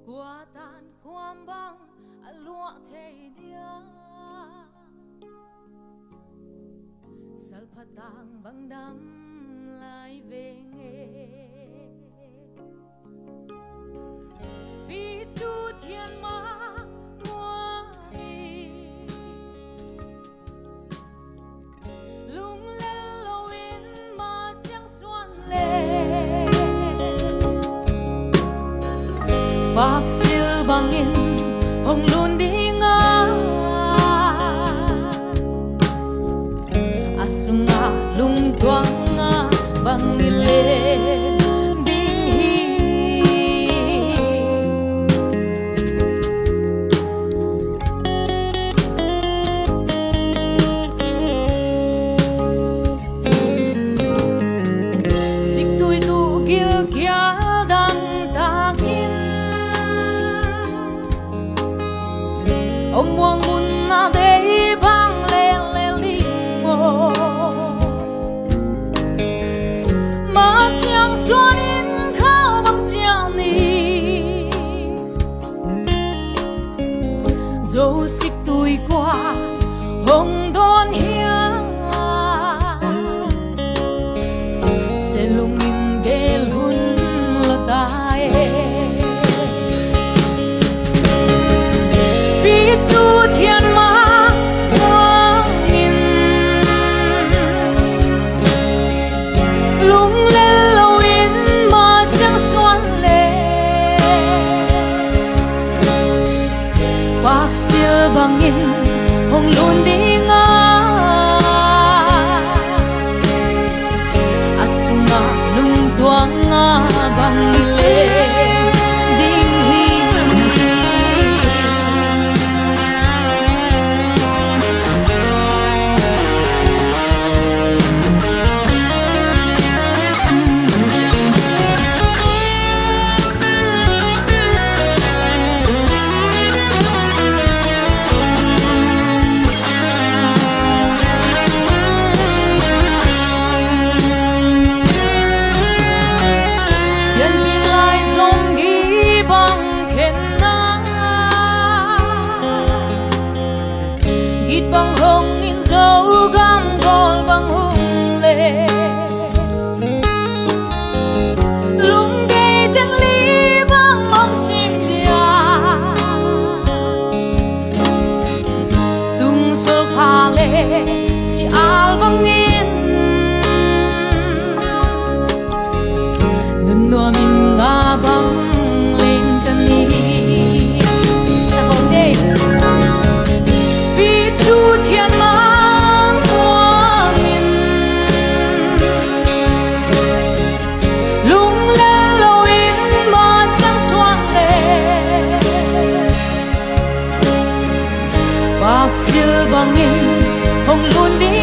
qua tan khoam băng lụa thầy dia salpatang băng đắm lại về nghề vì tu thiên ma mua đi lung lên lâu in mà chẳng xoan lên bạc siêu bangin hồng luôn đi ngã asunga lung toang nga bangile ding hi sik tui tu gil kia dang takin ông muang mun na dei bang le le ling mo ma chang xuan in khao bang chang ni dấu xích tôi qua hồng đón hiang sẽ lung in del hun lo tai tu thiên ma quang nghìn lung lên lâu in mà chẳng xoan lên bạc siêu bằng nghìn hồng luôn đi ngã asunga lung tuang ngã bằng lên băng hồng in dấu gam gol băng hung lệ lung đầy tiếng ly băng mong chim dia tung sol pha lệ si al băng in nun no min nga băng lên tan ni sa hồng đây tu thiên mang quang nghìn lung lên lâu in mà chẳng xoan lên bạc siêu bằng nghìn hồng luôn đi